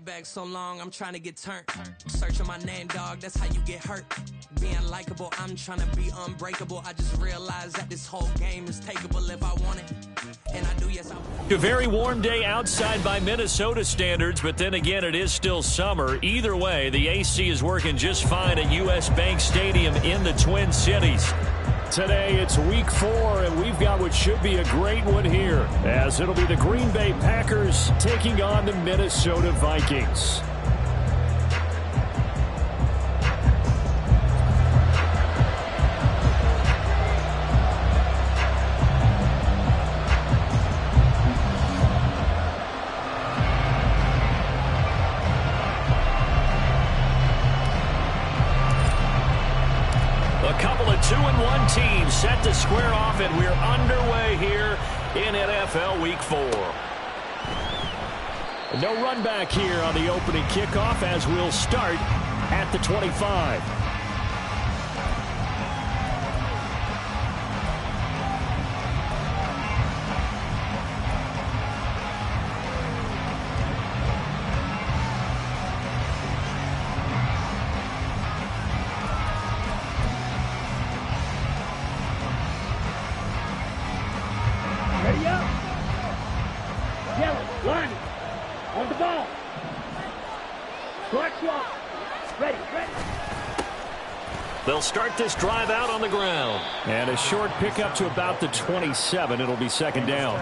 back so long, I'm trying to get turned. Searching my name, dog, that's how you get hurt. Being likable, I'm trying to be unbreakable. I just realized that this whole game is takeable if I want it. And I do, yes, I want it. A very warm day outside by Minnesota standards, but then again, it is still summer. Either way, the AC is working just fine at U.S. Bank Stadium in the Twin Cities. Today, it's week 4, and we've got what should be a great one here, as it'll be the Green Bay Packers taking on the Minnesota Vikings. A couple of 2-1 teams set to square off, and we're underway here in NFL Week 4. No run back here on the opening kickoff as we'll start at the 25. Ready up. Yellow, line it. On the ball. Start swap. Ready. They'll start this drive out on the ground. And a short pickup to about the 27. It'll be second down.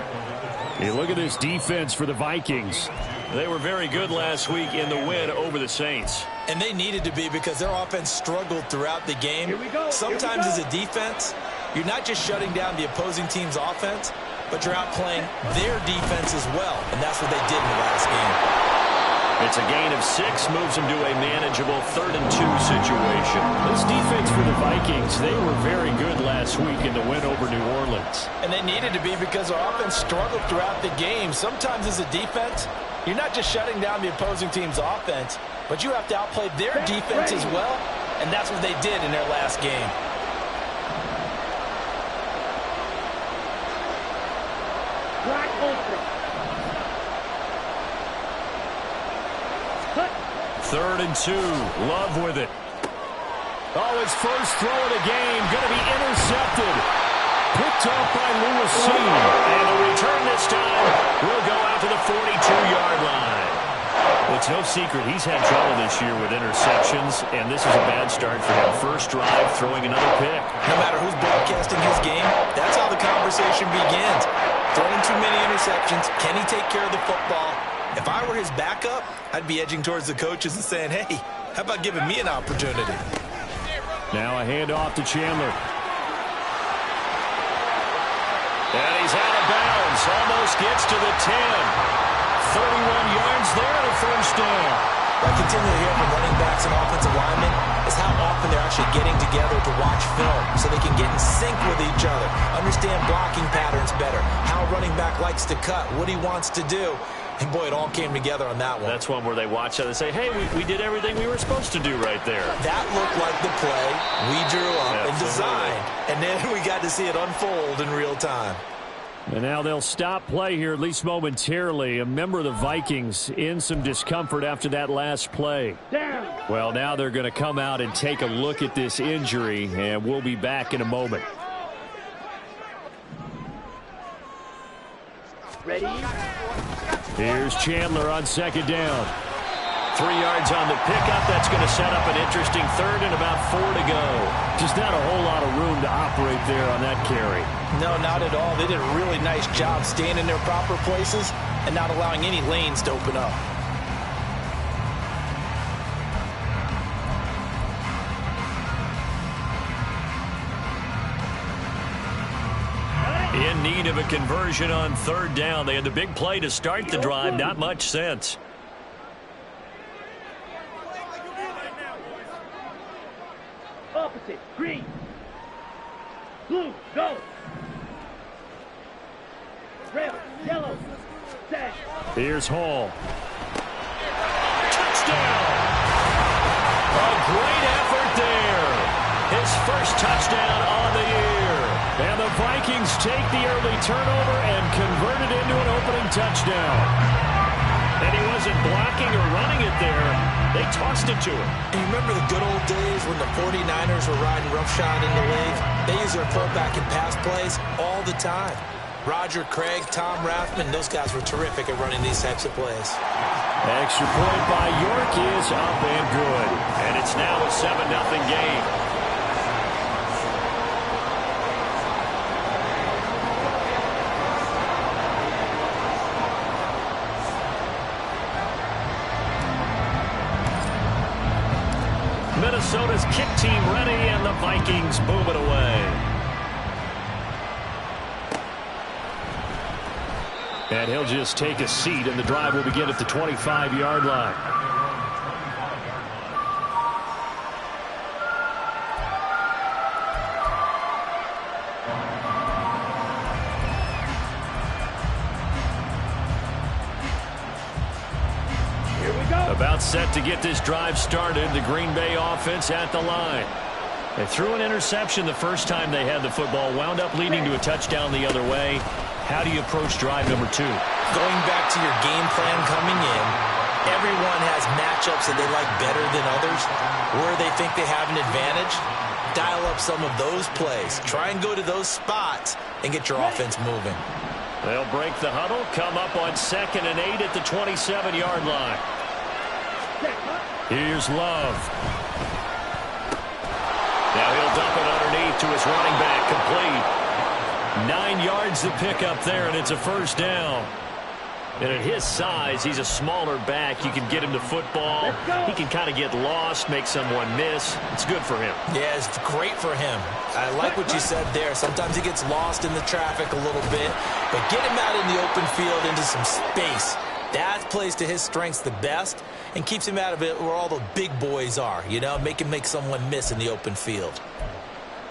Hey, look at this defense for the Vikings. They were very good last week in the win over the Saints. And they needed to be because their offense struggled throughout the game. Here we go. Sometimes as a defense, you're not just shutting down the opposing team's offense, but you're outplaying their defense as well. And that's what they did in the last game. It's a gain of 6, moves them to a manageable 3rd and 2 situation. This defense for the Vikings, they were very good last week in the win over New Orleans. And they needed to be because their offense struggled throughout the game. Sometimes as a defense, you're not just shutting down the opposing team's offense, but you have to outplay their defense as well. And that's what they did in their last game. Black ultra. 3rd and 2. Love with it. Oh, his first throw of the game going to be intercepted. Picked up by Lewis C. And the return this time will go out to the 42-yard line. It's no secret he's had trouble this year with interceptions, and this is a bad start for him. First drive, throwing another pick. No matter who's broadcasting his game, that's how the conversation begins. Throwing too many interceptions. Can he take care of the football? If I were his backup, I'd be edging towards the coaches and saying, hey, how about giving me an opportunity? Now a handoff to Chandler. And he's out of bounds. Almost gets to the 10. 31 yards there to first down. What I continue to hear from running backs and offensive linemen is how often they're actually getting together to watch film so they can get in sync with each other, understand blocking patterns better, how a running back likes to cut, what he wants to do. And, boy, it all came together on that one. That's one where they watch that and say, hey, we did everything we were supposed to do right there. That looked like the play we drew up and Absolutely. designed. And then we got to see it unfold in real time. And now they'll stop play here, at least momentarily. A member of the Vikings in some discomfort after that last play. Down. Well, now they're going to come out and take a look at this injury, and we'll be back in a moment. Ready. Here's Chandler on second down. 3 yards on the pickup. That's going to set up an interesting 3rd and about 4 to go. Just not a whole lot of room to operate there on that carry. No, not at all. They did a really nice job staying in their proper places and not allowing any lanes to open up. In need of a conversion on 3rd down. They had the big play to start the drive. Not much sense. Opposite. Green. Blue. Go. Red. Yellow. Set. Here's Hall. Touchdown! A great effort there. His first touchdown on the year. And the Vikings take the early turnover and convert it into an opening touchdown. And he wasn't blocking or running it there. They tossed it to him. And you remember the good old days when the 49ers were riding roughshod in the league? They used their fullback in pass plays all the time. Roger Craig, Tom Rathman, those guys were terrific at running these types of plays. Extra point by York is up and good. And it's now a 7-0 game. Minnesota's kick team ready, and the Vikings move it away. And he'll just take a seat, and the drive will begin at the 25-yard line. About set to get this drive started. The Green Bay offense at the line. They threw an interception the first time they had the football, wound up leading to a touchdown the other way. How do you approach drive number 2? Going back to your game plan coming in, everyone has matchups that they like better than others. Where they think they have an advantage, dial up some of those plays. Try and go to those spots and get your offense moving. They'll break the huddle, come up on 2nd and 8 at the 27-yard line. Here's Love. Now he'll dump it underneath to his running back, complete. 9 yards to pick up there, and it's a first down. And at his size, he's a smaller back. You can get him to football. He can kind of get lost, make someone miss. It's good for him. Yeah, it's great for him. I like what you said there. Sometimes he gets lost in the traffic a little bit, but get him out in the open field into some space. That plays to his strengths the best and keeps him out of it where all the big boys are, you know, make him make someone miss in the open field.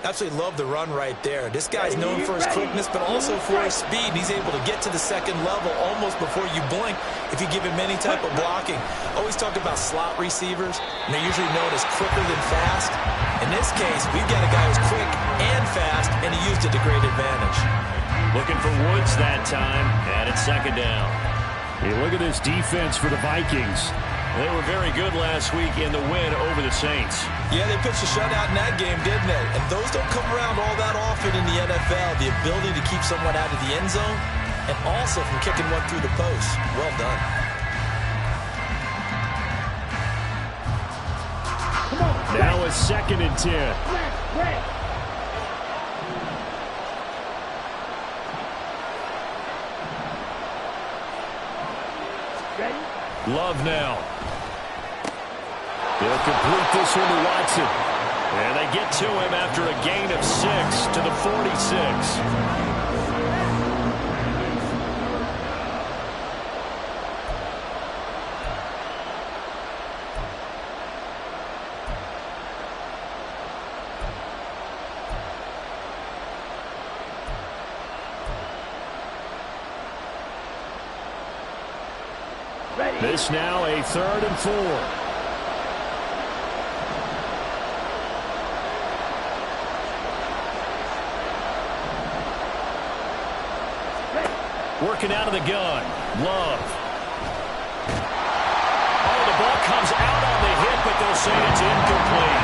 Absolutely love the run right there. This guy's known for his quickness, but also for his speed. He's able to get to the second level almost before you blink if you give him any type of blocking. Always talk about slot receivers, and they're usually known as quicker than fast. In this case, we've got a guy who's quick and fast, and he used it to great advantage. Looking for Woods that time, and it's 2nd down. Hey, look at this defense for the Vikings. They were very good last week in the win over the Saints. Yeah, they pitched a shutout in that game, didn't they? And those don't come around all that often in the NFL. The ability to keep someone out of the end zone and also from kicking one through the post. Well done. Now a 2nd and 10. Love now. They'll complete this one to Watson. And they get to him after a gain of 6 to the 46. This now a 3rd and 4. Working out of the gun. Love. Oh, the ball comes out on the hit, but they'll say it's incomplete.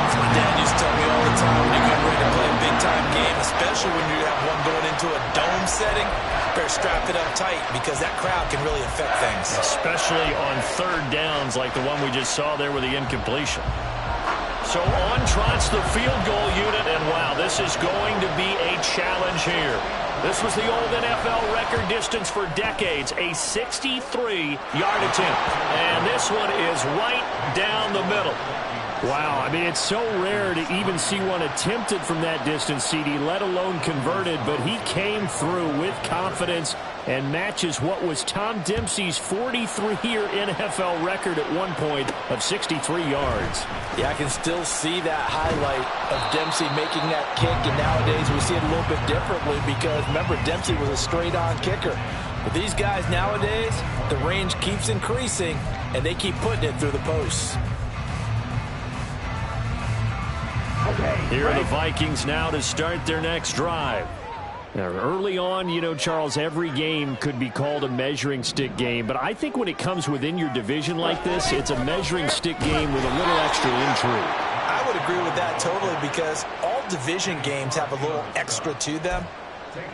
My dad used to tell me all the time when you get ready to play a big-time game, especially when you have one going into a dome setting, better strap it up tight because that crowd can really affect things. Especially on 3rd downs like the one we just saw there with the incompletion. So on trots the field goal unit, and wow, this is going to be a challenge here. This was the old NFL record distance for decades, a 63-yard attempt. And this one is right down the middle. Wow, I mean, it's so rare to even see one attempted from that distance, CD, let alone converted, but he came through with confidence and matches what was Tom Dempsey's 43-year NFL record at one point of 63 yards. Yeah, I can still see that highlight of Dempsey making that kick, and nowadays we see it a little bit differently because, remember, Dempsey was a straight-on kicker. But these guys nowadays, the range keeps increasing, and they keep putting it through the posts. Here are the Vikings now to start their next drive. Now, early on, you know, Charles, every game could be called a measuring stick game. But I think when it comes within your division like this, it's a measuring stick game with a little extra intrigue. I would agree with that totally because all division games have a little extra to them.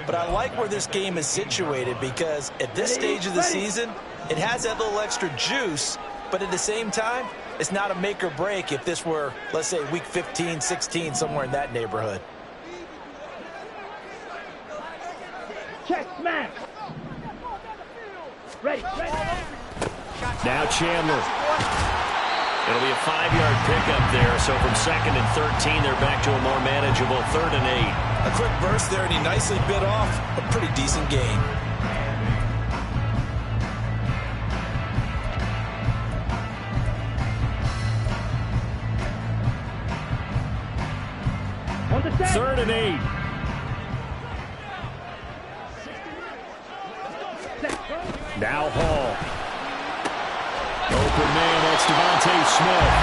But I like where this game is situated because at this stage of the season, it has that little extra juice. But at the same time, it's not a make or break if this were, let's say, week 15, 16, somewhere in that neighborhood. Check, smash. Ready. Now Chandler. It'll be a 5-yard pickup there. So from 2nd and 13, they're back to a more manageable 3rd and 8. A quick burst there, and he nicely bit off a pretty decent gain. On the set. 3rd and 8. Now Hall. Open man, that's Devontae Smith.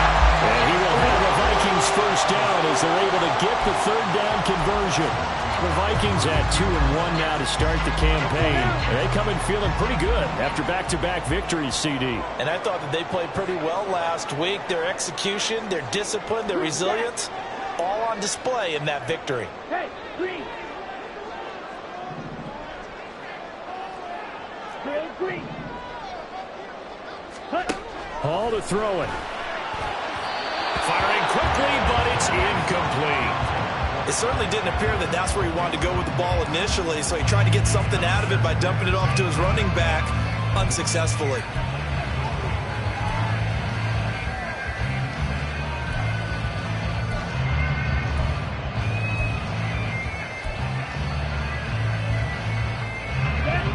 And he will have the Vikings first down as they're able to get the 3rd down conversion. The Vikings at 2-1 now to start the campaign. And they come in feeling pretty good after back-to-back victories, CD. And I thought that they played pretty well last week. Their execution, their discipline, their resilience, all on display in that victory. Hey, green. Green. Hall to throw it. Firing quickly, but it's incomplete. It certainly didn't appear that that's where he wanted to go with the ball initially, so he tried to get something out of it by dumping it off to his running back unsuccessfully.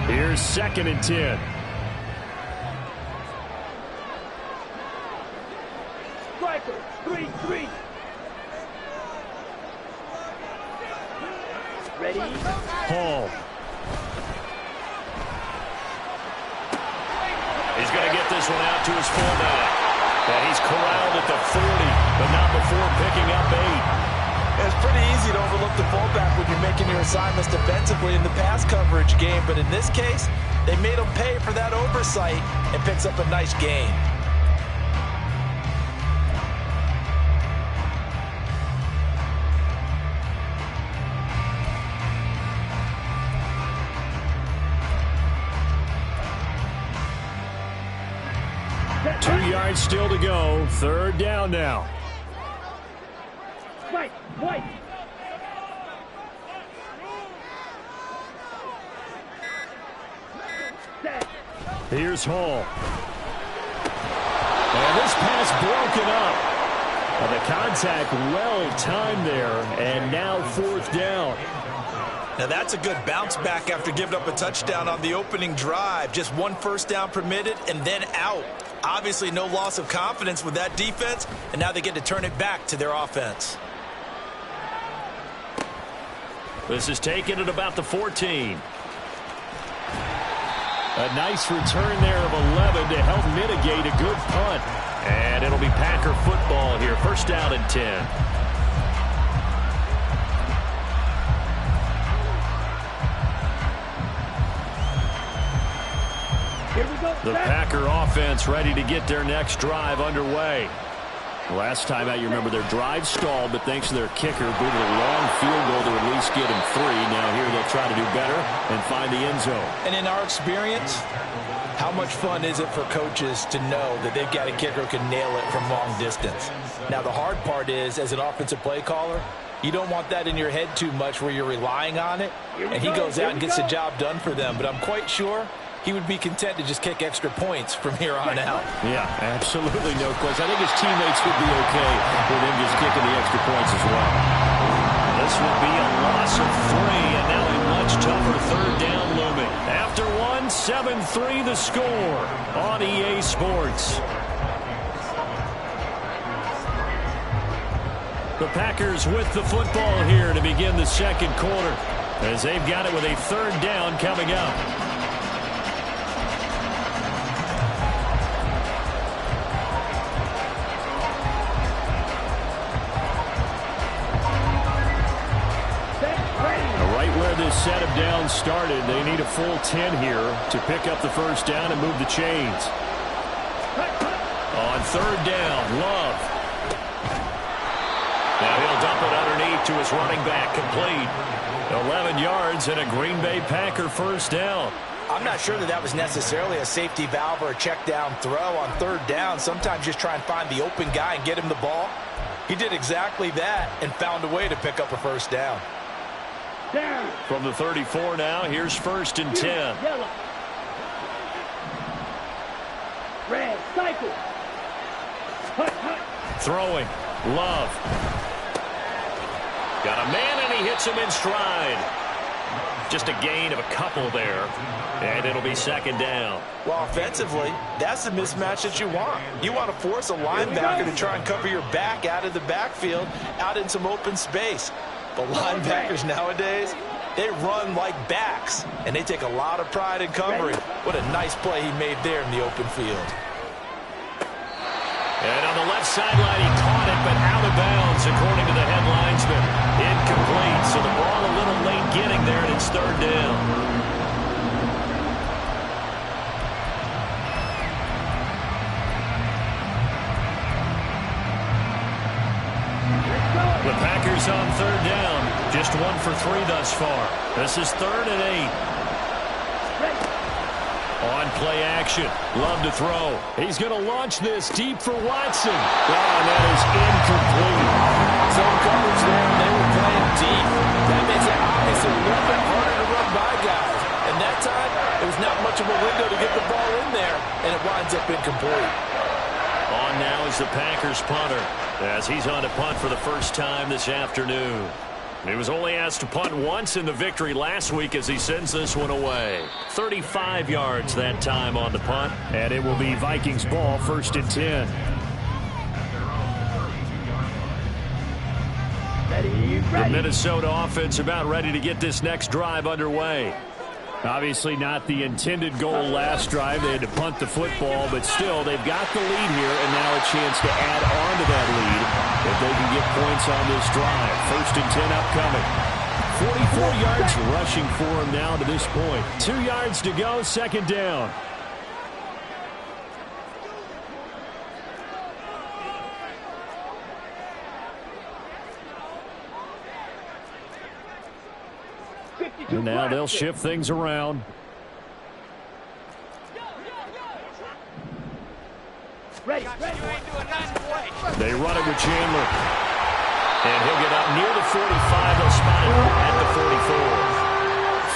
Here's 2nd and 10. Striker, 3-3. Ready? Hall. He's going to get this one out to his fullback. And he's corralled at the 40, but not before picking up 8. It's pretty easy to overlook the fullback when you're making your assignments defensively in the pass coverage game, but in this case, they made him pay for that oversight and picks up a nice gain. Two yards still to go. 3rd down now. White. Here's Hall. And this pass broken up. And the contact well timed there. And now 4th down. Now that's a good bounce back after giving up a touchdown on the opening drive. Just 1 first down permitted and then out. Obviously no loss of confidence with that defense, and now they get to turn it back to their offense. This is taken at about the 14. A nice return there of 11 to help mitigate a good punt. And it'll be Packer football here. 1st down and 10. Here we go. The Packer offense ready to get their next drive underway. Last time out, you remember their drive stalled, but thanks to their kicker, booted a long field goal to at least get him 3. Now here they'll try to do better and find the end zone. And in our experience, how much fun is it for coaches to know that they've got a kicker who can nail it from long distance? Now the hard part is, as an offensive play caller, you don't want that in your head too much where you're relying on it, and he goes out and gets the job done for them. But I'm quite sure he would be content to just kick extra points from here on out. Yeah, absolutely no question. I think his teammates would be okay with him just kicking the extra points as well. This would be a loss of 3, and now a much tougher 3rd down looming. After 1, 7-3 the score on EA Sports. The Packers with the football here to begin the 2nd quarter, as they've got it with a 3rd down coming up. Right where this set of started. They need a full 10 here to pick up the first down and move the chains. On third down, Love. Now he'll dump it underneath to his running back, complete. 11 yards and a Green Bay Packer first down. I'm not sure that was necessarily a safety valve or a check down throw on third down. Sometimes just try and find the open guy and get him the ball. He did exactly that and found a way to pick up a first down. From the 34 now, here's first and 10. Yellow. Red, cycle. Hut, hut. Throwing. Love. Got a man, and he hits him in stride. Just a gain of a couple there, and it'll be second down. Well, offensively, that's the mismatch that you want. You want to force a linebacker to try and cover your back out of the backfield, out in some open space. But linebackers nowadays, they run like backs, and they take a lot of pride in covering. What a nice play he made there in the open field. And on the left sideline, he caught it, but out of bounds, according to the head linesman. Incomplete, so the ball a little late getting there, and it's third down. The Packers on third down. Just 1 for 3 thus far. This is 3rd and 8. On play action. Love to throw. He's going to launch this deep for Watson. Oh, and that is incomplete. Zone coverage there, and they were playing deep. That makes it obviously a little bit harder to run by guys. And that time, there was not much of a window to get the ball in there, and it winds up incomplete. On now is the Packers punter, as he's on to punt for the first time this afternoon. He was only asked to punt once in the victory last week as he sends this one away. 35 yards that time on the punt, and it will be Vikings ball, first and 10. The Minnesota offense about ready to get this next drive underway. Obviously not the intended goal last drive. They had to punt the football, but still they've got the lead here, and now a chance to add on to that lead if they can get points on this drive. First and 10 upcoming. 44 yards rushing for him now to this point. 2 yards to go, second down. And now they'll shift things around. Ready. They run it with Chandler. And he'll get up near the 45. They'll spot him at the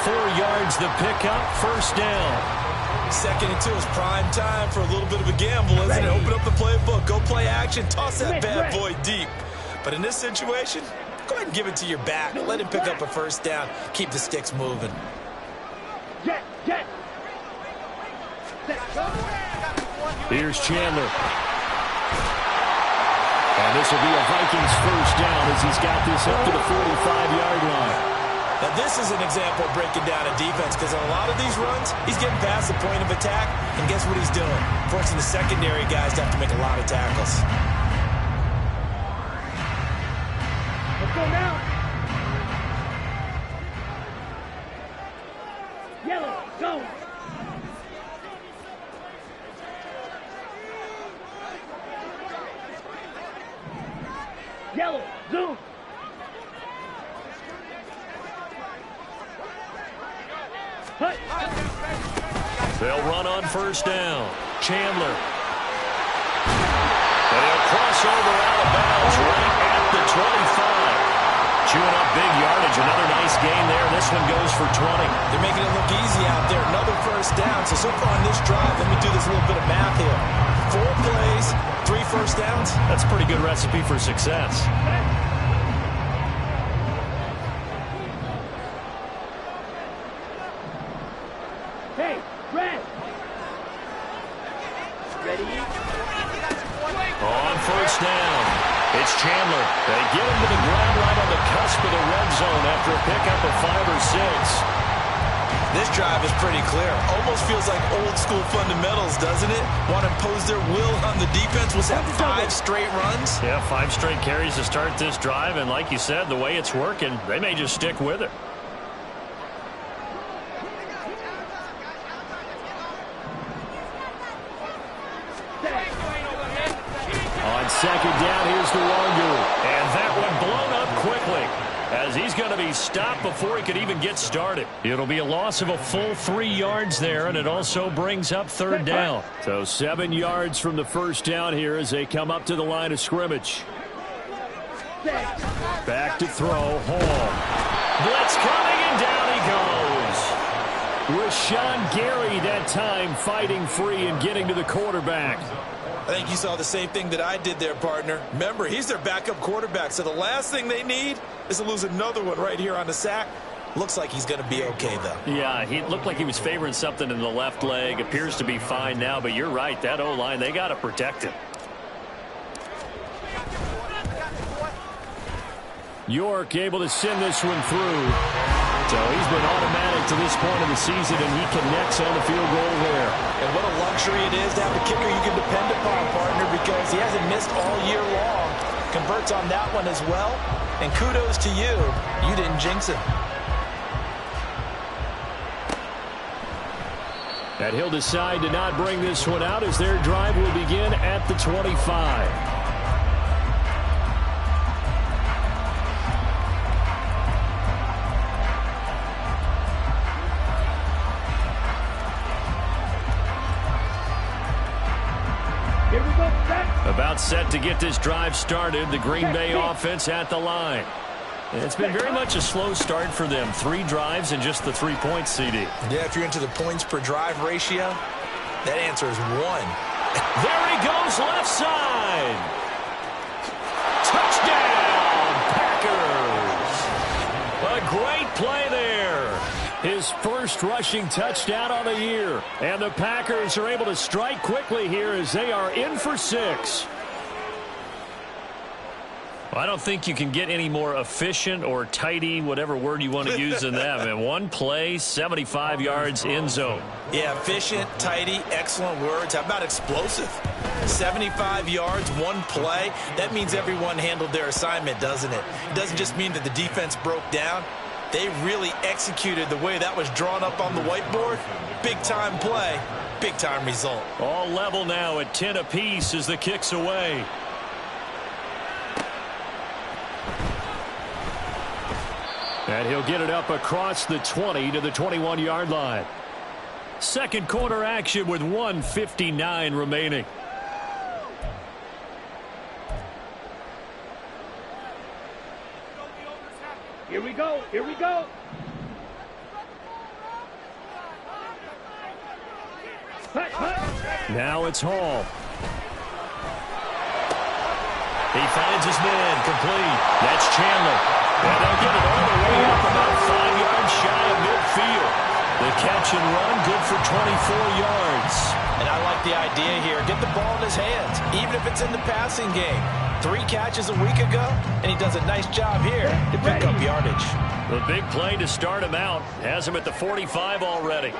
44. 4 yards the pickup, first down. Second and 2 is prime time for a little bit of a gamble, isn't it? Open up the playbook, go play action, toss that bad boy deep. But in this situation, go ahead and give it to your back. Let him pick up a first down. Keep the sticks moving. Jet. Here's Chandler. And this will be a Vikings first down as he's got this up to the 45-yard line. Now this is an example of breaking down a defense, because on a lot of these runs, he's getting past the point of attack, and guess what he's doing? Forcing the secondary guys to have to make a lot of tackles. Let's go now. Yellow, go. Yellow, zoom. Hut. They'll run on first down. Chandler. And he'll cross over out of bounds right at the 25. Chewing up big yardage. Another nice gain there. This one goes for 20. They're making it look easy out there. Another first down. So far on this drive, let me do this little bit of math here. 4 plays, 3 first downs. That's a pretty good recipe for success. Hey, red. Ready? On first down, it's Chandler. They get him to the ground right on the cusp of the red zone after a pickup of 5 or 6. This drive is pretty clear. Almost feels like old school fundamentals, doesn't it? Want to impose their will on the defense. Was that 5 straight runs? Yeah, 5 straight carries to start this drive, and like you said, the way it's working, they may just stick with it. second down. Here's the longer. And that one blown up quickly, as he's going to be stopped before he could even get started. It'll be a loss of a full 3 yards there, and it also brings up third down. So 7 yards from the first down here as they come up to the line of scrimmage. Back to throw, Hall. Blitz coming, and down he goes. Rashawn Gary that time fighting free and getting to the quarterback. I think you saw the same thing that I did there, partner. Remember, he's their backup quarterback, so the last thing they need is to lose another one right here on the sack. Looks like he's going to be okay, though. Yeah, he looked like he was favoring something in the left leg. Appears to be fine now, but you're right. That O-line, they got to protect him. York able to send this one through. So he's been automatic to this point of the season, and he connects on the field goal there. And what a luxury it is to have a kicker you can depend upon, partner, because he hasn't missed all year long. Converts on that one as well. And kudos to you. You didn't jinx him. And he'll decide to not bring this one out as their drive will begin at the 25. About set to get this drive started. The Green Bay offense at the line. It's been very much a slow start for them. 3 drives and just the 3 points, CD. Yeah, if you're into the points per drive ratio, that answer is 1. There he goes, left side. Touchdown, Packers. A great play there. His first rushing touchdown on the year. And the Packers are able to strike quickly here as they are in for 6. I don't think you can get any more efficient or tidy, whatever word you want to use in that. And one play, 75 yards in zone. Yeah, efficient, tidy, excellent words. How about explosive? 75 yards, one play. That means everyone handled their assignment, doesn't it? It doesn't just mean that the defense broke down. They really executed the way that was drawn up on the whiteboard. Big-time play, big-time result. All level now at 10 apiece as the kick's away. And he'll get it up across the 20 to the 21-yard line. Second quarter action with 1:59 remaining. Here we go. Here we go. Now it's Hall. He finds his man complete. That's Chandler. And they'll get it all the way up about 5 yards shy of midfield. The catch and run good for 24 yards. And I like the idea here. Get the ball in his hands, even if it's in the passing game. 3 catches a week ago, and he does a nice job here to pick up yardage. The big play to start him out. Has him at the 45 already. Up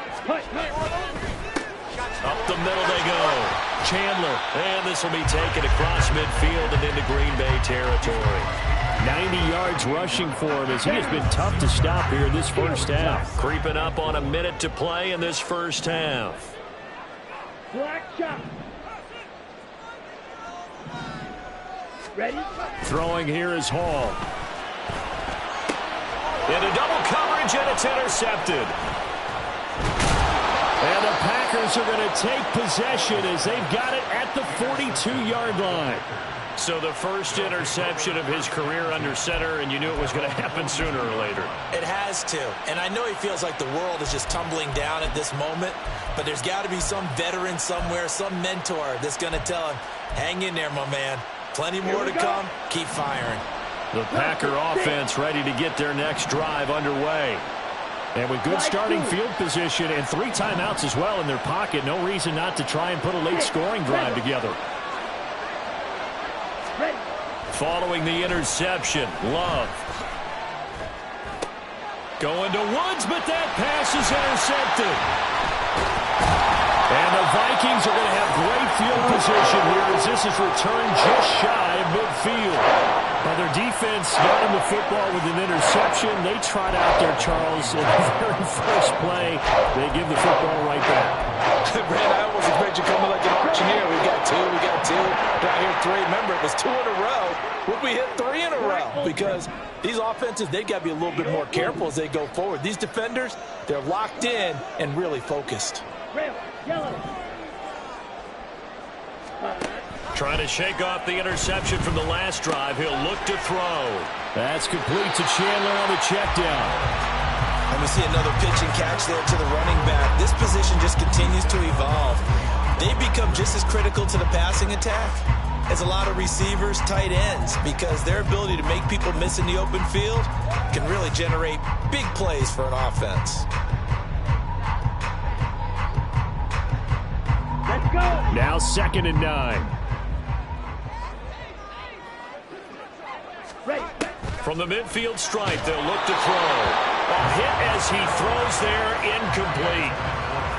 the middle they go. Chandler, and this will be taken across midfield and into Green Bay territory. 90 yards rushing for him as he has been tough to stop here in this first half. Creeping up on a minute to play in this first half. Black shot. Ready? Throwing here is Hall. Into double coverage, and it's intercepted. And the Packers are going to take possession as they've got it at the 42-yard line. So the first interception of his career under center, and you knew it was going to happen sooner or later. It has to. And I know he feels like the world is just tumbling down at this moment, but there's got to be some veteran somewhere, some mentor that's going to tell him, hang in there, my man. Plenty more to come. Keep firing. The Packer offense ready to get their next drive underway. And with good starting field position and 3 timeouts as well in their pocket, no reason not to try and put a late scoring drive together. Following the interception, Love. Going to Woods, but that pass is intercepted. And the Vikings are going to have great field position here as this is returned just shy of midfield. Now their defense got him the football with an interception. They trot out there, Charles, in the very first play. They give the football right back. Brad, I almost expect you coming like an auctioneer. We got two. Right here, three. Remember, it was 2 in a row. Would we hit 3 in a row? Because these offenses, they've got to be a little bit more careful as they go forward. These defenders, they're locked in and really focused. Red, yellow. Trying to shake off the interception from the last drive. He'll look to throw. That's complete to Chandler on the check down. And we see another pitch and catch there to the running back. This position just continues to evolve. They become just as critical to the passing attack as a lot of receivers, tight ends, because their ability to make people miss in the open field can really generate big plays for an offense. Let's go. Now 2nd and 9. Ready. From the midfield stripe, they'll look to throw. A hit as he throws there, incomplete.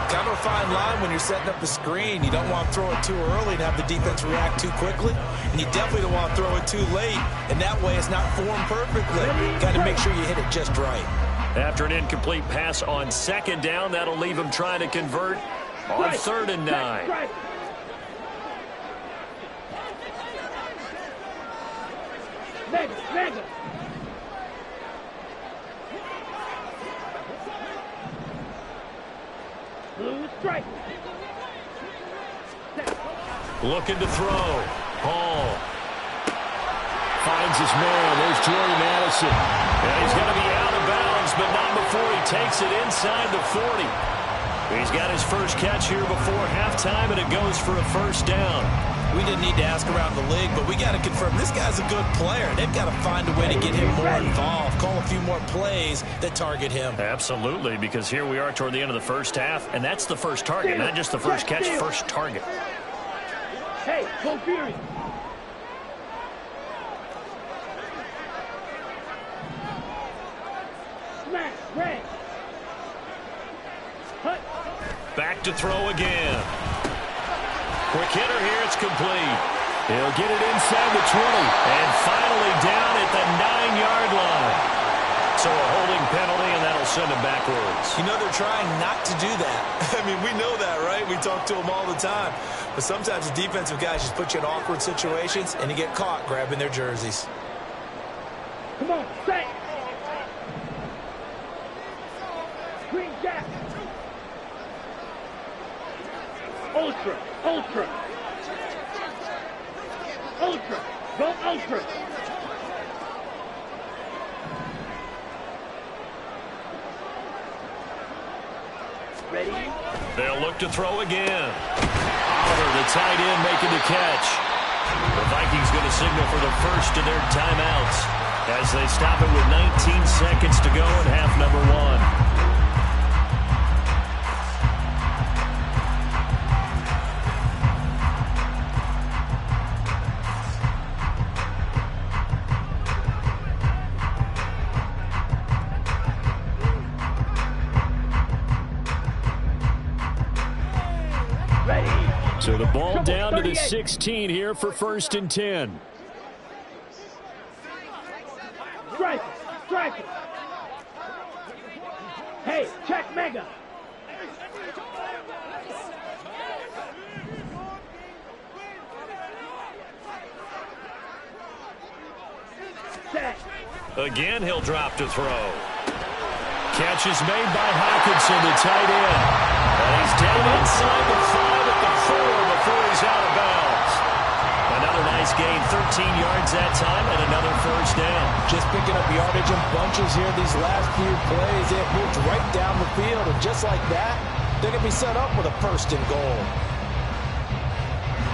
Kind of a fine line when you're setting up the screen. You don't want to throw it too early and have the defense react too quickly. And you definitely don't want to throw it too late. And that way it's not formed perfectly. Got to make sure you hit it just right. After an incomplete pass on 2nd down, that'll leave him trying to convert on 3rd and 9. Mega. Blue strike. Looking to throw. Hall. Finds his man. There's Jordy Madison. And he's going to be out of bounds, but not before he takes it inside the 40. He's got his first catch here before halftime, and it goes for a 1st down. We didn't need to ask around the league, but we got to confirm this guy's a good player. They've got to find a way to get him more involved, call a few more plays that target him. Absolutely, because here we are toward the end of the first half, and that's the first target, not just the first catch, first target. Hey, go Fury. Smash, red. Hut. Back to throw again. Quick hitter here, it's complete. He'll get it inside the 20. And finally down at the 9-yard line. So a holding penalty, and that'll send him backwards. You know, they're trying not to do that. I mean, we know that, right? We talk to them all the time. But sometimes the defensive guys just put you in awkward situations, and you get caught grabbing their jerseys. Come on, set. Green jack. Ultra. Go ultra. Ready? They'll look to throw again. Oliver, the tight end, making the catch. The Vikings going to signal for the first of their timeouts as they stop it with 19 seconds to go in half number 1. So the ball down to the 16 here for 1st and 10. Strike it. Hey, check mega. Set. Again, he'll drop to throw. Catch is made by Hawkinson, the tight end. And he's down inside the 5 at the 4 before he's out of bounds. Another nice gain, 13 yards that time, and another 1st down. Just picking up yardage in bunches here these last few plays. It moved right down the field, and just like that, they're going to be set up with a 1st and goal.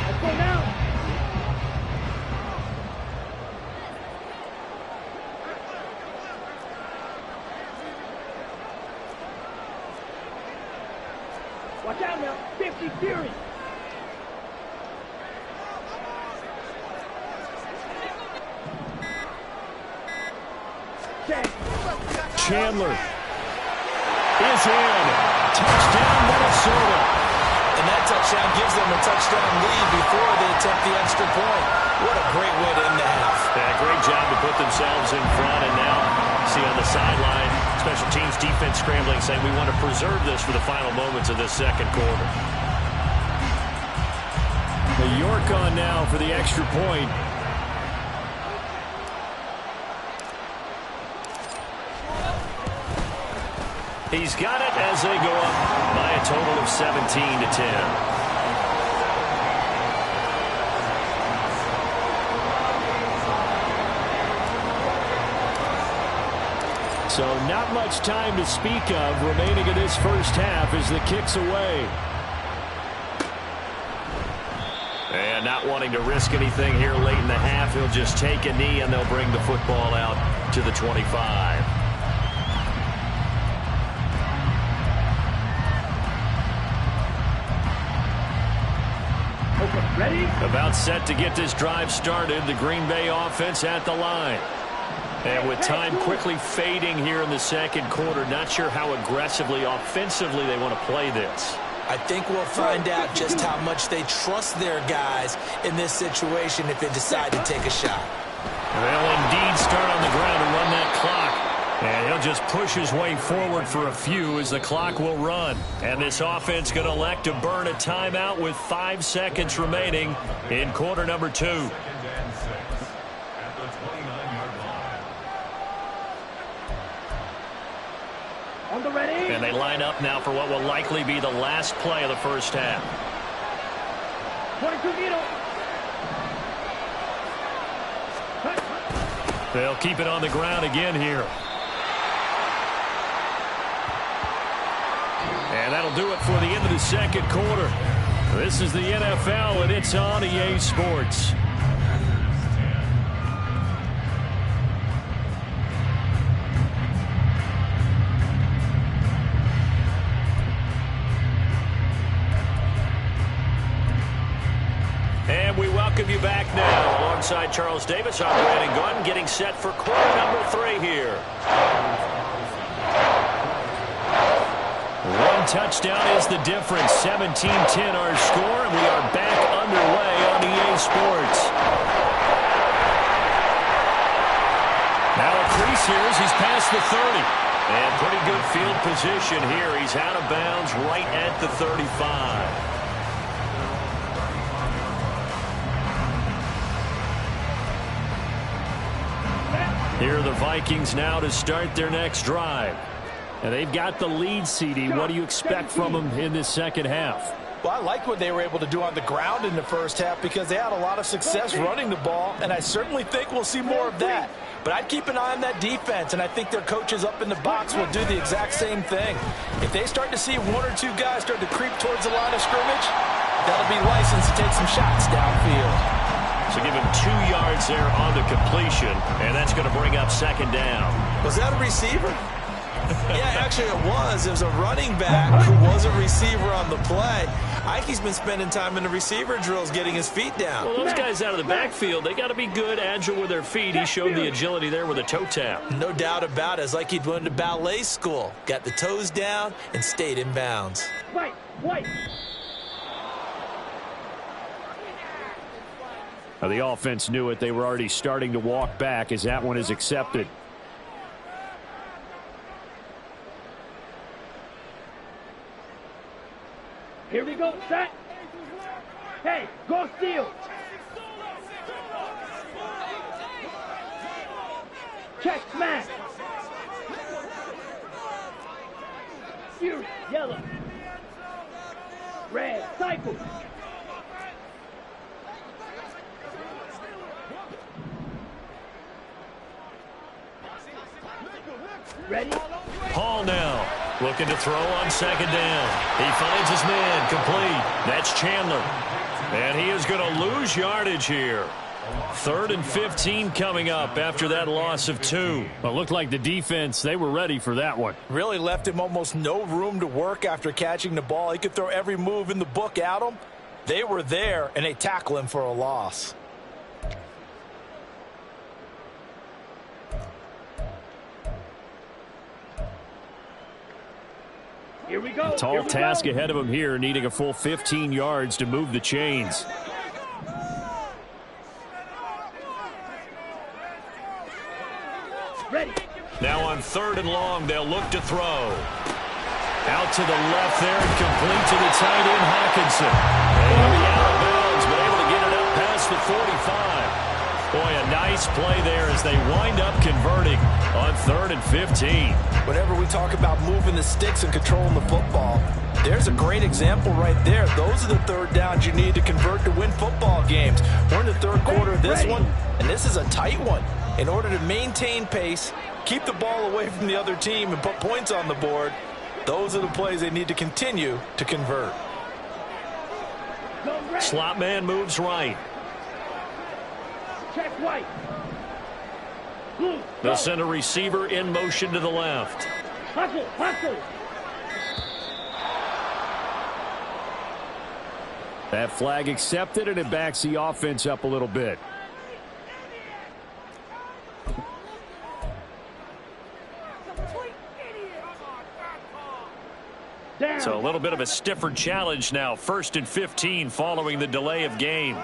Let's go now. Watch out now, 50 Fury. Chandler is in. Touchdown, Minnesota. And that touchdown gives them a touchdown lead before they attempt the extra point. What a great way to end the half. Yeah, great job to put themselves in front, and now see on the sideline, special teams defense scrambling, saying we want to preserve this for the final moments of this 2nd quarter. Your work on now for the extra point. He's got it as they go up by a total of 17-10. So not much time to speak of remaining in this first half as the kick's away. And not wanting to risk anything here late in the half, he'll just take a knee and they'll bring the football out to the 25. Okay, ready? About set to get this drive started, the Green Bay offense at the line. And with time quickly fading here in the second quarter, not sure how aggressively, offensively they want to play this. I think we'll find out just how much they trust their guys in this situation if they decide to take a shot. They'll indeed start on the ground and run that clock. And he'll just push his way forward for a few as the clock will run. And this offense going to elect to burn a timeout with 5 seconds remaining in quarter number 2. On the ready? And they line up now for what will likely be the last play of the first half. 22 needle. They'll keep it on the ground again here. And that'll do it for the end of the second quarter. This is the NFL, and it's on EA Sports. And we welcome you back now. Alongside Charles Davis, I'm Brandon Gunn, getting set for quarter number 3 here. One touchdown is the difference. 17-10 our score, and we are back underway on EA Sports. Now a crease here as he's past the 30. And pretty good field position here. He's out of bounds right at the 35. Here are the Vikings now to start their next drive. And they've got the lead, CD. What do you expect from them in this second half? Well, I like what they were able to do on the ground in the first half because they had a lot of success running the ball, and I certainly think we'll see more of that. But I'd keep an eye on that defense, and I think their coaches up in the box will do the exact same thing. If they start to see 1 or 2 guys start to creep towards the line of scrimmage, that'll be licensed to take some shots downfield. So give him 2 yards there on the completion, and that's going to bring up second down. Was that a receiver? Yeah, actually it was. It was a running back who was a receiver on the play. Ike's been spending time in the receiver drills getting his feet down. Well, those guys out of the backfield, they got to be good, agile with their feet. He showed the agility there with a toe tap. No doubt about it. It's like he'd went to ballet school. Got the toes down and stayed in bounds. White. Now, the offense knew it. They were already starting to walk back as that one is accepted. Here we go, set. Hey, go steal. Check, smash. Fury, yellow. Red, cycle. Ready? Hall now looking to throw on second down. He finds his man complete. That's Chandler. And he is going to lose yardage here. 3rd and 15 coming up after that loss of 2. But looked like the defense, they were ready for that one. Really left him almost no room to work after catching the ball. He could throw every move in the book at him. They were there, and they tackle him for a loss. Here we go. Tall task ahead of him here, needing a full 15 yards to move the chains. Ready. Now on 3rd and long, they'll look to throw. Out to the left there and complete to the tight end, Hawkinson. And he'll be out of bounds, but able to get it Boy, a nice play there as they wind up converting on 3rd and 15. Whenever we talk about moving the sticks and controlling the football, there's a great example right there. Those are the third downs you need to convert to win football games. We're in the third quarter of this one, and this is a tight one. In order to maintain pace, keep the ball away from the other team, and put points on the board, those are the plays they need to continue to convert. Slot man moves right. Check white. Blue. They'll send a receiver in motion to the left. Hustle, hustle. That flag accepted, and it backs the offense up a little bit. So a little bit of a stiffer challenge now. 1st and 15 following the delay of game.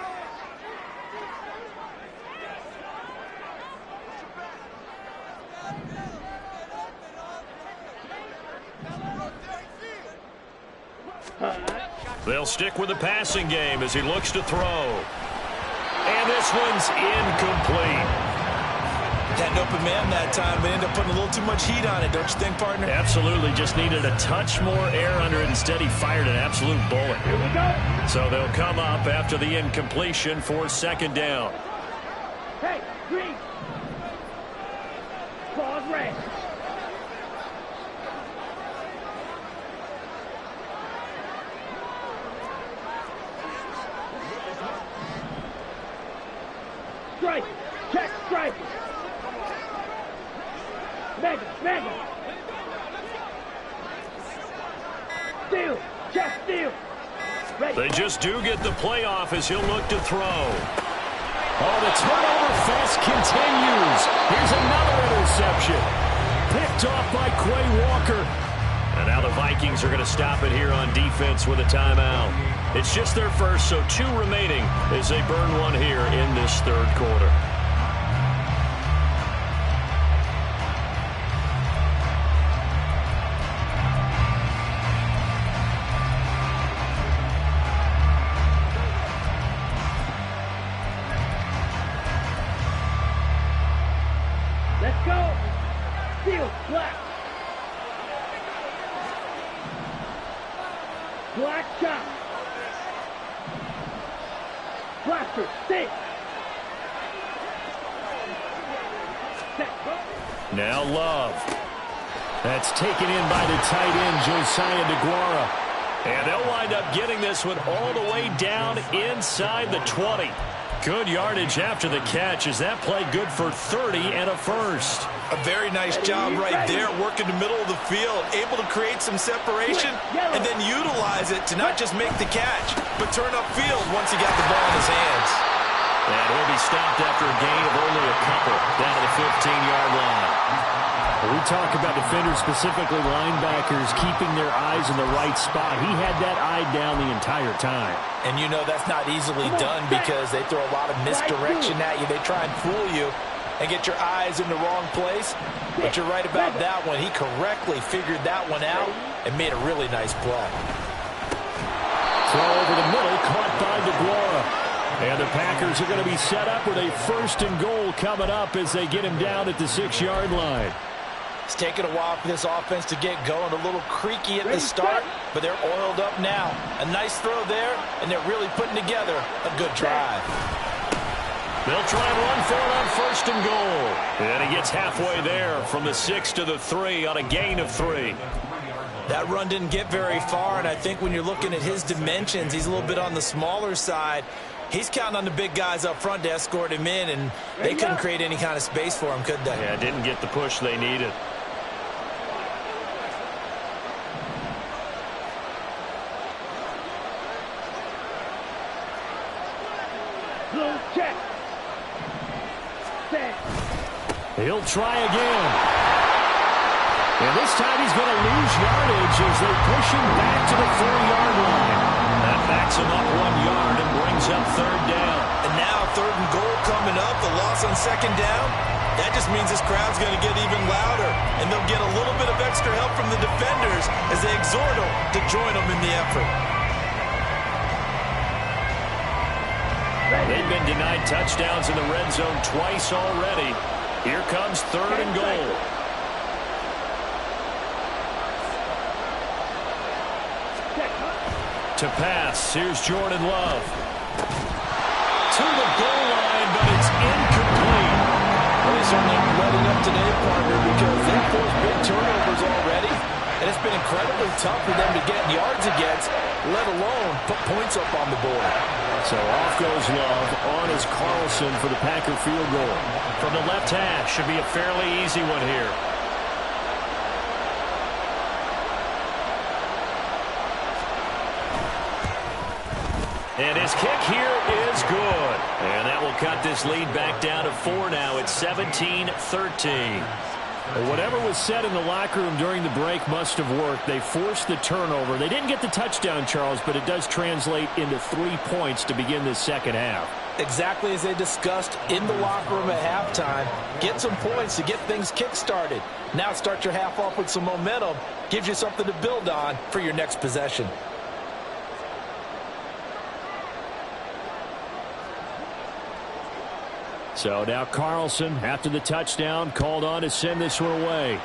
They'll stick with the passing game as he looks to throw. And this one's incomplete. Had an open man that time, but ended up putting a little too much heat on it, don't you think, partner? Absolutely. Just needed a touch more air under it. Instead, he fired an absolute bullet. Here we go. So they'll come up after the incompletion for 2nd down. Hey, green. Pause red. Strike. Check strike. Mega. Steal. Check steal. Ready. They just do get the playoff as he'll look to throw. Oh, the turnover fest continues. Here's another interception. Picked off by Quay Walker. And now the Vikings are going to stop it here on defense with a timeout. It's just their first, so 2 remaining as they burn one here in this 3rd quarter. Let's go. Steal. Black. Black shot. Blaster. Stick. Now Love. That's taken in by the tight end, Josiah DeGuara. And they'll wind up getting this one all the way down inside the 20. Good yardage after the catch. Is that play good for 30 and a first? A very nice job right there, working the middle of the field, able to create some separation and then utilize it to not just make the catch, but turn upfield once he got the ball in his hands. And he'll be stopped after a gain of only a couple down to the 15-yard line. We talk about defenders, specifically linebackers, keeping their eyes in the right spot. He had that eye down the entire time. And you know that's not easily done because they throw a lot of misdirection at you. They try and fool you and get your eyes in the wrong place. But you're right about that one. He correctly figured that one out and made a really nice play. Throw over the middle, caught by DeGuara. And the Packers are going to be set up with a 1st and goal coming up as they get him down at the 6-yard line. It's taken a while for this offense to get going. A little creaky at the start, but they're oiled up now. A nice throw there, and they're really putting together a good drive. They'll try and run for it on 1st and goal. And he gets halfway there from the 6 to the 3 on a gain of 3. That run didn't get very far, and I think when you're looking at his dimensions, he's a little bit on the smaller side. He's counting on the big guys up front to escort him in, and they couldn't create any kind of space for him, could they? Yeah, didn't get the push they needed. Blue check. Set. He'll try again. And this time he's going to lose yardage as they push him back to the 4-yard line. That backs him up 1 yard and brings up 3rd down. And now 3rd and goal coming up. The loss on 2nd down. That just means this crowd's going to get even louder. And they'll get a little bit of extra help from the defenders as they exhort them to join them in the effort. They've been tonight. Touchdowns in the red zone twice already. Here comes 3rd and goal. To pass, here's Jordan Love. To the goal line, but it's incomplete. Well, they certainly letting up today, partner, because they've forced big turnovers already, and it's been incredibly tough for them to get yards against, let alone put points up on the board. So off goes Love. On is Carlson for the Packer field goal. From the left hash, should be a fairly easy one here. And his kick here is good. And that will cut this lead back down to 4 now. It's 17-13. Well, whatever was said in the locker room during the break must have worked. They forced the turnover. They didn't get the touchdown, Charles, but it does translate into 3 points to begin this second half. Exactly as they discussed in the locker room at halftime. Get some points to get things kick-started. Now start your half off with some momentum. Gives you something to build on for your next possession. So now Carlson, after the touchdown, called on to send this one away.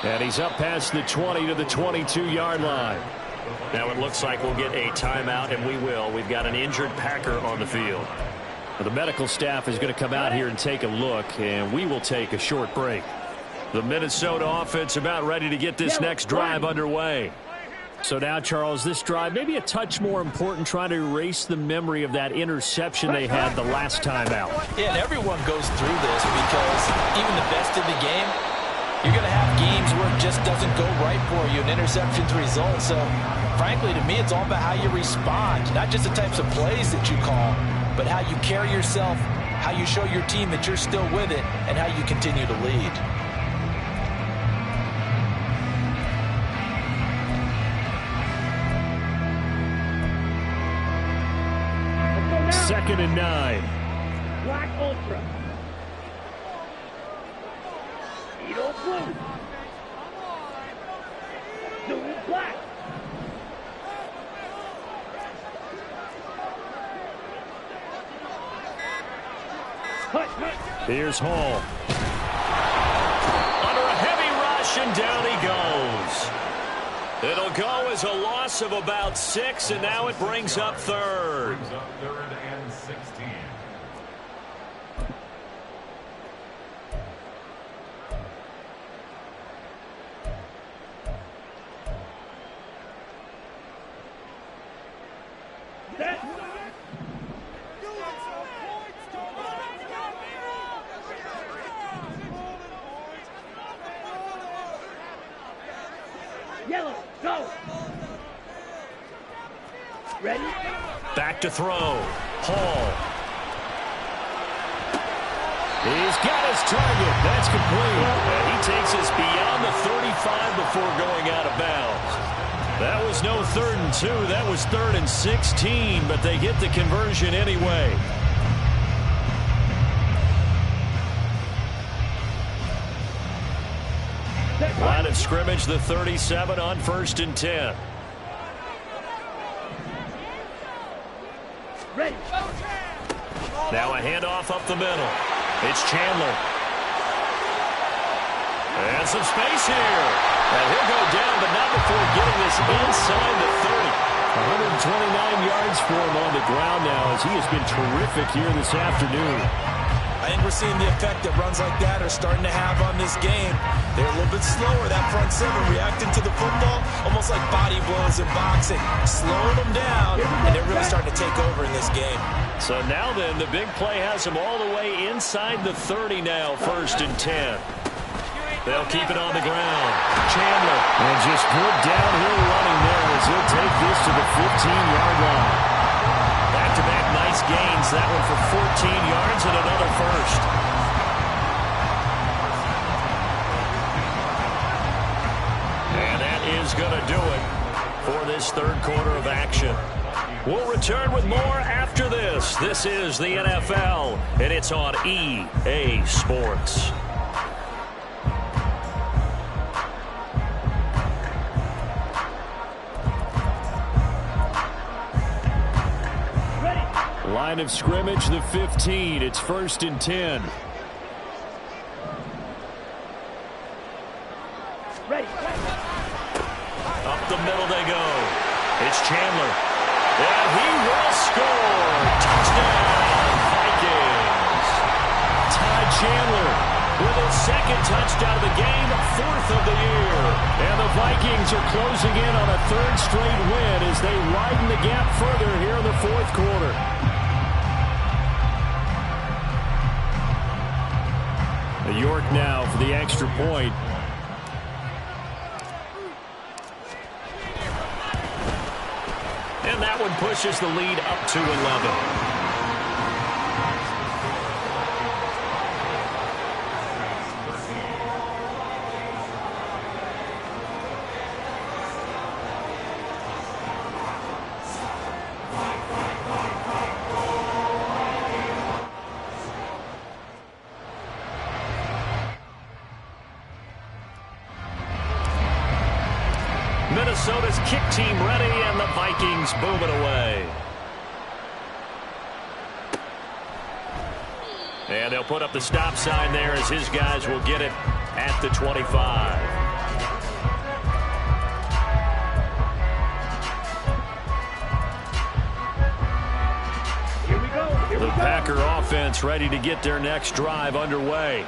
And he's up past the 20 to the 22-yard line. Now it looks like we'll get a timeout, and we will. We've got an injured Packer on the field. The medical staff is going to come out here and take a look, and we will take a short break. The Minnesota offense about ready to get this next drive underway. So now, Charles, this drive maybe a touch more important, trying to erase the memory of that interception they had the last time out. Yeah, and everyone goes through this because even the best in the game, you're going to have games where it just doesn't go right for you, and interceptions result. So, frankly, to me, it's all about how you respond, not just the types of plays that you call, but how you carry yourself, how you show your team that you're still with it, and how you continue to lead. 2nd and 9. Black Ultra. Edo Blue. Zoom Black. Here's Hall. Under a heavy rush, and down he goes. It'll go as a loss of about 6, and now it brings up 3rd. Brings up 3rd and 16. Yellow, go. Ready? Back to throw. Hall. He's got his target. That's complete. And he takes us beyond the 35 before going out of bounds. That was no 3rd and 2. That was 3rd and 16, but they get the conversion anyway. Line of scrimmage, the 37 on 1st and 10. Ready. Now a handoff up the middle. It's Chandler. And some space here. And he'll go down, but not before getting this inside the 30. 129 yards for him on the ground now, as he has been terrific here this afternoon. I think we're seeing the effect that runs like that are starting to have on this game. They're a little bit slower, that front 7, reacting to the football, almost like body blows in boxing, slowing them down, and they're really starting to take over in this game. So now then, the big play has them all the way inside the 30 now, 1st and 10. They'll keep it on the ground. Chandler. And just good downhill running there as he'll take this to the 15-yard line. Back-to-back nice gains. That one for 14 yards and another first. And that is going to do it for this 3rd quarter of action. We'll return with more after this. This is the NFL, and it's on EA Sports. Line of scrimmage, the 15. It's 1st and 10. Ready. Up the middle they go. It's Chandler. And he will score. Touchdown, Vikings. Ty Chandler with his second touchdown of the game, 4th of the year. And the Vikings are closing in on a 3rd straight win as they widen the gap further here in the 4th quarter. York now for the extra point. And that one pushes the lead up to 11. Minnesota's kick team ready, and the Vikings boom it away. And they'll put up the stop sign there as his guys will get it at the 25. The Packer offense ready to get their next drive underway.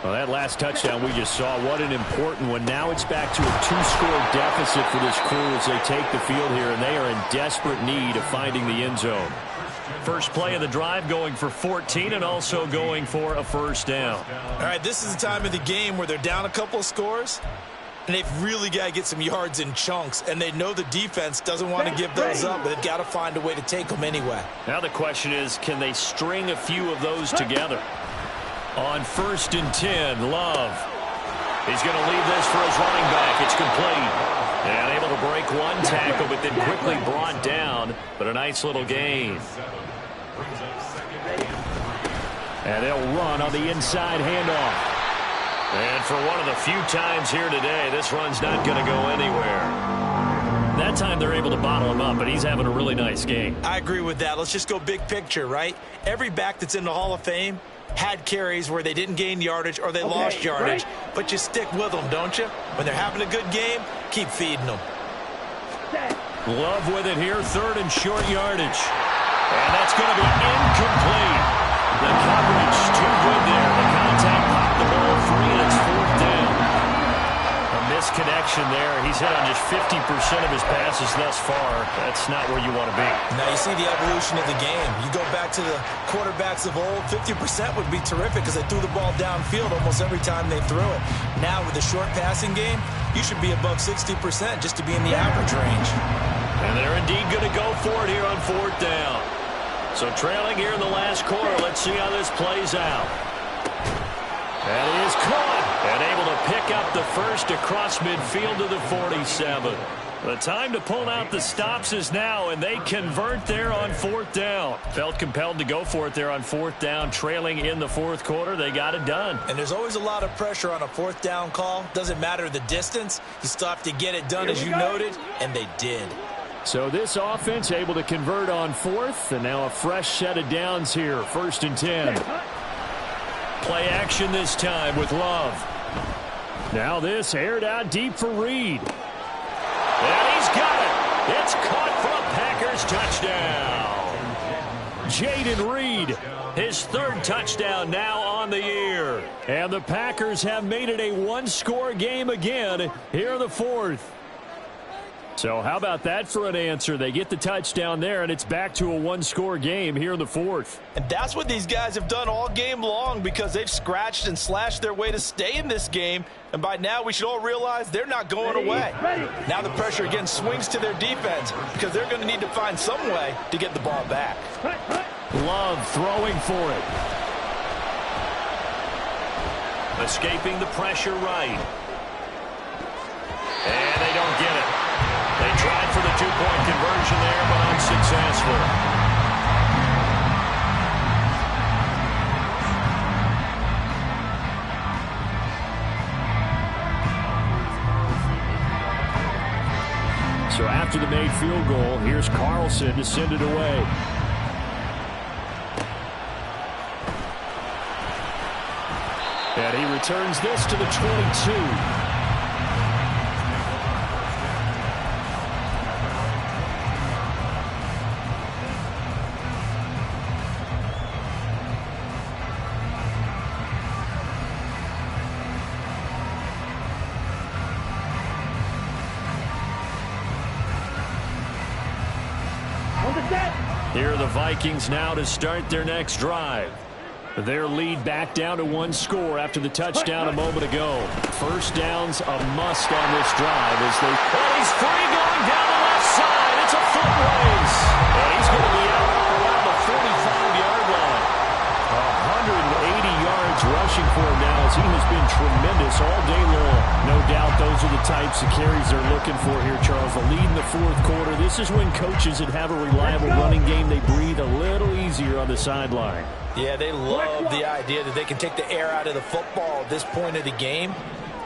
Well, that last touchdown we just saw, what an important one. Now it's back to a 2-score deficit for this crew as they take the field here, and they are in desperate need of finding the end zone. First play of the drive going for 14 and also going for a first down. All right, this is the time of the game where they're down a couple of scores, and they've really got to get some yards in chunks, and they know the defense doesn't want to give those up, but they've got to find a way to take them anyway. Now the question is, can they string a few of those together? On 1st and 10, Love. He's going to leave this for his running back. It's complete. And able to break one tackle, but then quickly brought down. But a nice little gain. And they'll run on the inside handoff. And for one of the few times here today, this run's not going to go anywhere. That time they're able to bottle him up, but he's having a really nice game. I agree with that. Let's just go big picture, right? Every back that's in the Hall of Fame had carries where they didn't gain yardage or they lost yardage. Right? But you stick with them, don't you? When they're having a good game, keep feeding them. Love with it here, 3rd and short yardage. And that's going to be incomplete. The coverage too good there. The contact popped the ball free, and it's 4th down. A misconnection there. He's hit on just 50% of his passes thus far. That's not where you want to be. Now you see the evolution of the game. You go back to the quarterbacks of old, 50% would be terrific because they threw the ball downfield almost every time they threw it. Now with the short passing game, you should be above 60% just to be in the average range. And they're indeed going to go for it here on 4th down. So trailing here in the last quarter, let's see how this plays out. And he is caught and able to pick up the first across midfield to the 47. The time to pull out the stops is now, and they convert there on 4th down. Felt compelled to go for it there on 4th down, trailing in the 4th quarter. They got it done. And there's always a lot of pressure on a 4th down call. Doesn't matter the distance. You still have to get it done, as you noted, and they did. So this offense able to convert on 4th, and now a fresh set of downs here, 1st and 10. Play action this time with Love. Now this aired out deep for Reed. And he's got it. It's caught for a Packers touchdown. Jaden Reed, his 3rd touchdown now on the year. And the Packers have made it a 1-score game again here in the 4th. So how about that for an answer? They get the touchdown there, and it's back to a 1-score game here in the 4th. And that's what these guys have done all game long because they've scratched and slashed their way to stay in this game. And by now, we should all realize they're not going away. Now the pressure again swings to their defense because they're going to need to find some way to get the ball back. Love throwing for it. Escaping the pressure right. And they don't get it. They tried for the 2-point conversion there, but unsuccessful. So after the made field goal, here's Carlson to send it away. And he returns this to the 22. Here are the Vikings now to start their next drive. Their lead back down to 1 score after the touchdown a moment ago. First down's a must on this drive as they... And he's free going down the left side. It's a foot race. And he's going to be out around the 45-yard line. 180 yards rushing for him now as he has been tremendous all day long. No doubt those are the types of carries they're looking for here, Charles. The lead in the fourth quarter. This is when coaches that have a reliable running game, they breathe a little easier on the sideline. Yeah, they love the idea that they can take the air out of the football at this point of the game.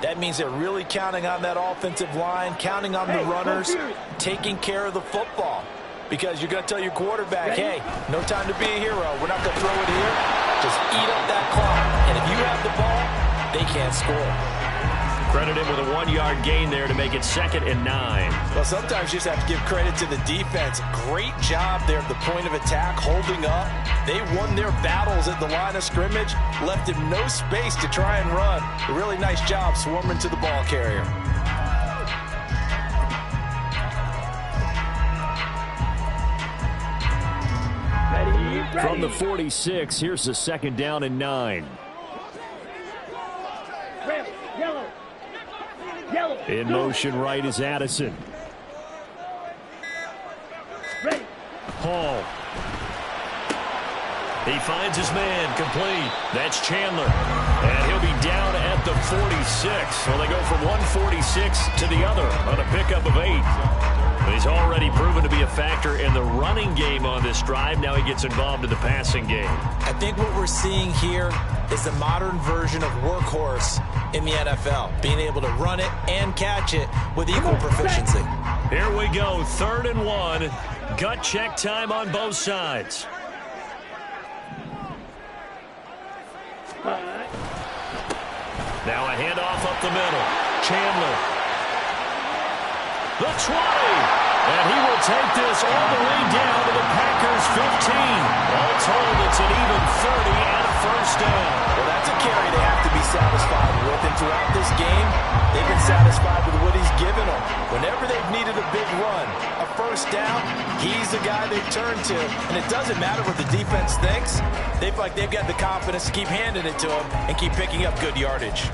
That means they're really counting on that offensive line, counting on the runners, taking care of the football. Because you're going to tell your quarterback, hey, no time to be a hero. We're not going to throw it here. Just eat up that clock. And if you have the ball, they can't score. Credit him with a 1-yard gain there to make it 2nd and 9. Well, sometimes you just have to give credit to the defense. Great job there at the point of attack, holding up. They won their battles at the line of scrimmage, left him no space to try and run. A really nice job swarming to the ball carrier. From the 46, here's the 2nd down and 9. In motion right is Addison. Hall. He finds his man, complete. That's Chandler. And he'll be down at the 46. Well, they go from 146 to the other on a pickup of 8. He's already proven to be a factor in the running game on this drive. Now he gets involved in the passing game. I think what we're seeing here is the modern version of workhorse in the NFL, being able to run it and catch it with equal proficiency. Here we go, 3rd and 1. Gut check time on both sides. Now a handoff up the middle. Chandler. The 20. And he will take this all the way down to the Packers' 15. All told, it's an even 30 and a first down. Well, that's a carry they have to be satisfied with. And throughout this game, they've been satisfied with what he's given them. Whenever they've needed a big run, a first down, he's the guy they've turned to. And it doesn't matter what the defense thinks. They feel like they've got the confidence to keep handing it to him and keep picking up good yardage.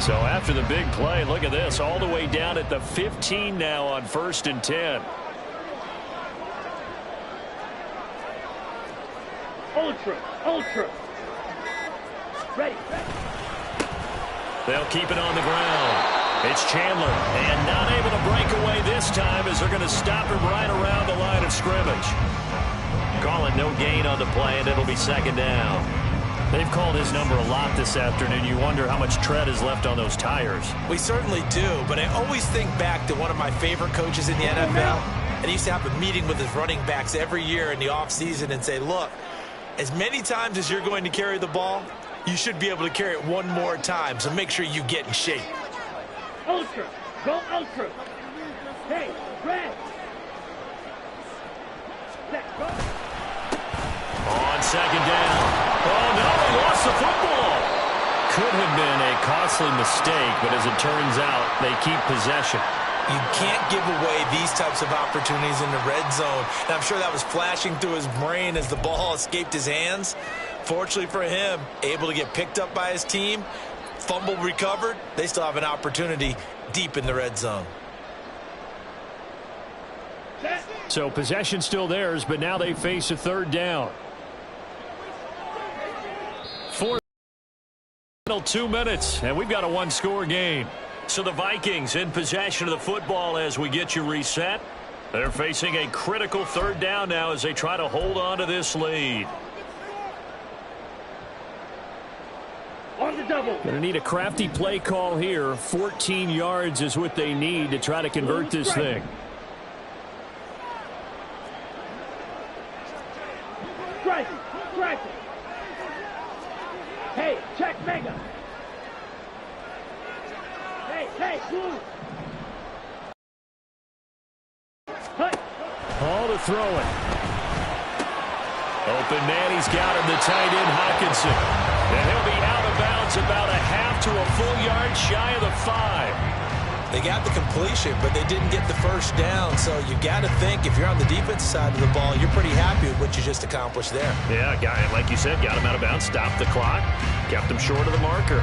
So after the big play, look at this, all the way down at the 15 now on 1st and 10. Ultra. Ready. They'll keep it on the ground. It's Chandler, and not able to break away this time as they're going to stop him right around the line of scrimmage. Calling no gain on the play, and it'll be 2nd down. They've called his number a lot this afternoon. You wonder how much tread is left on those tires. We certainly do, but I always think back to one of my favorite coaches in the NFL. And he used to have a meeting with his running backs every year in the offseason and say, look, as many times as you're going to carry the ball, you should be able to carry it one more time, so make sure you get in shape. Ultra. Go ultra. Hey, red. Let's go. On 2nd down. Oh, no, he lost the football. Could have been a costly mistake, but as it turns out, they keep possession. You can't give away these types of opportunities in the red zone. And I'm sure that was flashing through his brain as the ball escaped his hands. Fortunately for him, able to get picked up by his team, fumble recovered. They still have an opportunity deep in the red zone. So possession still theirs, but now they face a 3rd down. 2 minutes, and we've got a 1-score game. So the Vikings in possession of the football as we get you reset. They're facing a critical 3rd down now as they try to hold on to this lead. On the double. Going to need a crafty play call here. 14 yards is what they need to try to convert this thing. Strike. Strike. Hey, check mega. Hey, move. Ball to throw it. Open man, he's got him, the tight end, Hawkinson. And he'll be out of bounds about a half to a full yard shy of the 5. They got the completion, but they didn't get the first down. So you got to think, if you're on the defense side of the ball, you're pretty happy with what you just accomplished there. Yeah, like you said, got him out of bounds, stopped the clock, kept him short of the marker.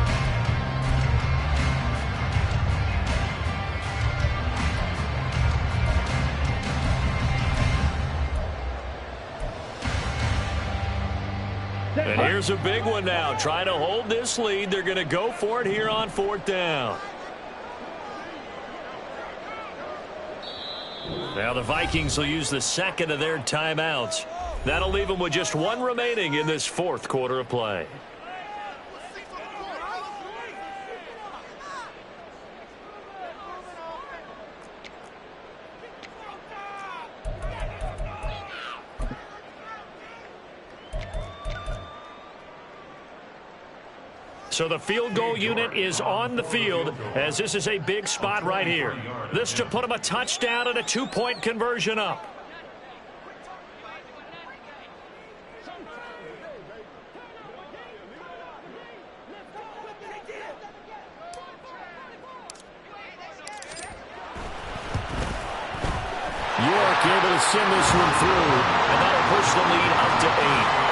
And here's a big one now. Trying to hold this lead. They're going to go for it here on 4th down. Now the Vikings will use the second of their timeouts. That'll leave them with just one remaining in this 4th quarter of play. So the field goal unit is on the field as this is a big spot right here. This to put them a touchdown and a 2-point conversion up. York able to send this one through. And that'll push the lead up to 8.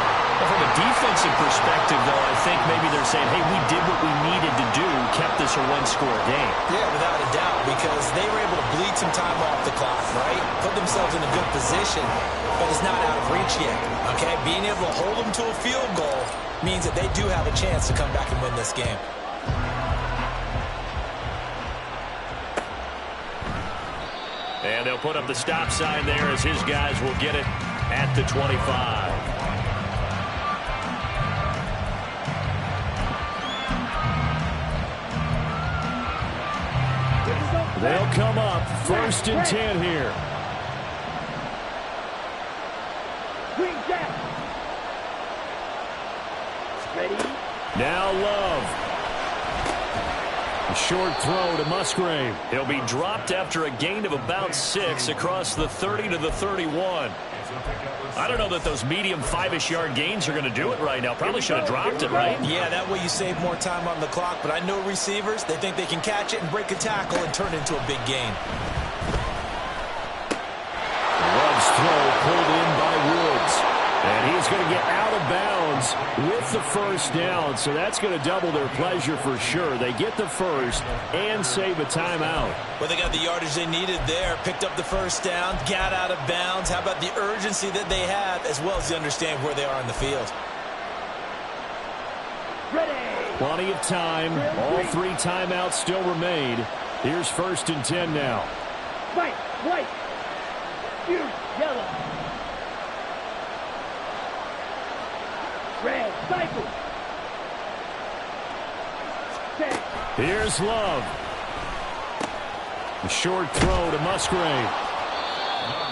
From a defensive perspective, though, I think maybe they're saying, hey, we did what we needed to do, kept this a one-score game. Yeah, without a doubt, because they were able to bleed some time off the clock, right? Put themselves in a good position, but it's not out of reach yet, okay? Being able to hold them to a field goal means that they do have a chance to come back and win this game. And they'll put up the stop sign there as his guys will get it at the 25. They'll come up 1st and 10 here. Green Jack. Ready? Now Love. A short throw to Musgrave. He'll be dropped after a gain of about 6 across the 30 to the 31. I don't know that those medium 5-ish yard gains are going to do it right now. Probably should have dropped it, right? Yeah, that way you save more time on the clock. But I know receivers, they think they can catch it and break a tackle and turn it into a big gain. Love's throw pulled in by Woods. And he's going to get out of bounds with the first down. So that's going to double their pleasure for sure. They get the first and save a timeout. Well, they got the yardage they needed there. Picked up the first down, got out of bounds. How about the urgency that they have as well as they understand where they are in the field? Ready. Plenty of time. All 3 timeouts still remain. Here's 1st and 10 now. White. You, yellow. Red, cycle. Here's Love. A short throw to Musgrave.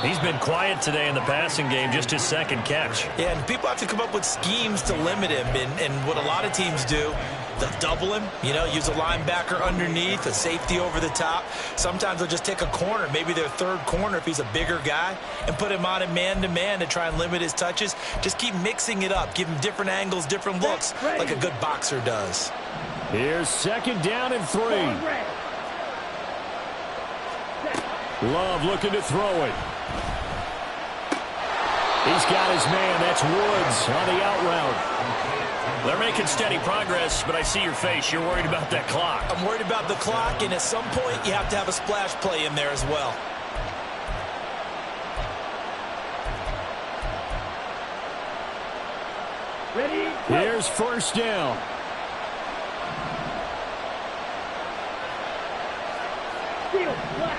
He's been quiet today in the passing game, just his 2nd catch. Yeah, and people have to come up with schemes to limit him. And what a lot of teams do, they'll double him, use a linebacker underneath, a safety over the top. Sometimes they'll just take a corner, maybe their 3rd corner if he's a bigger guy, and put him on a man-to-man to try and limit his touches. Just keep mixing it up, give him different angles, different looks, like a good boxer does. Here's 2nd down and 3. Love looking to throw it. He's got his man. That's Woods on the out route. They're making steady progress, but I see your face. You're worried about that clock. I'm worried about the clock, and at some point, you have to have a splash play in there as well. Ready? Here's 1st down. Field, black.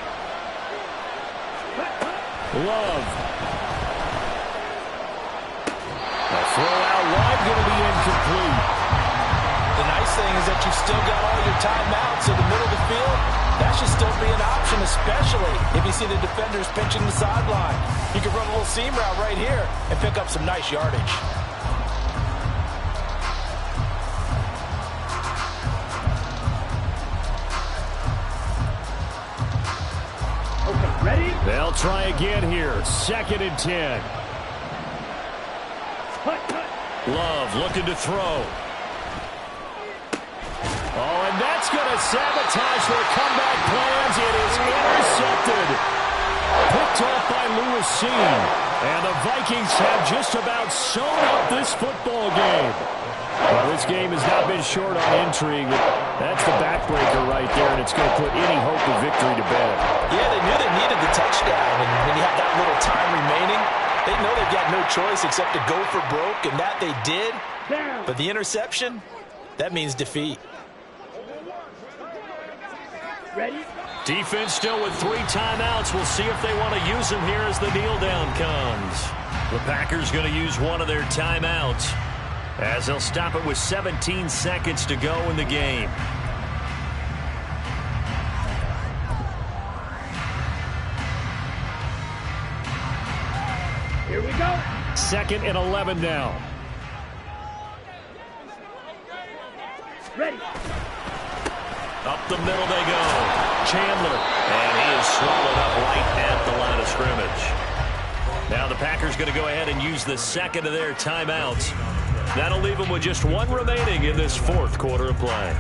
Love. A throw out wide, going to be incomplete. The nice thing is that you've still got all your timeouts, so the middle of the field, that should still be an option, especially if you see the defenders pinching the sideline. You can run a little seam route right here and pick up some nice yardage. Okay, ready? They'll try again here. 2nd and 10. Love looking to throw. Oh, and that's going to sabotage their comeback plans. It is intercepted. Picked off by Lewis Seen. And the Vikings have just about sewn up this football game. Well, this game has not been short on intrigue. That's the backbreaker right there, and it's going to put any hope of victory to bed. Yeah, they knew they needed the touchdown, and when you have that little time remaining, they know they've got no choice except to go for broke, and that they did. But the interception, that means defeat. Ready? Defense still with 3 timeouts. We'll see if they want to use them here as the kneel down comes. The Packers going to use one of their timeouts as they'll stop it with 17 seconds to go in the game. Here we go. 2nd and 11 now. Ready. Up the middle they go. Chandler. And he is swallowed up right at the line of scrimmage. Now the Packers going to go ahead and use the 2nd of their timeouts. That'll leave them with just 1 remaining in this 4th quarter of play.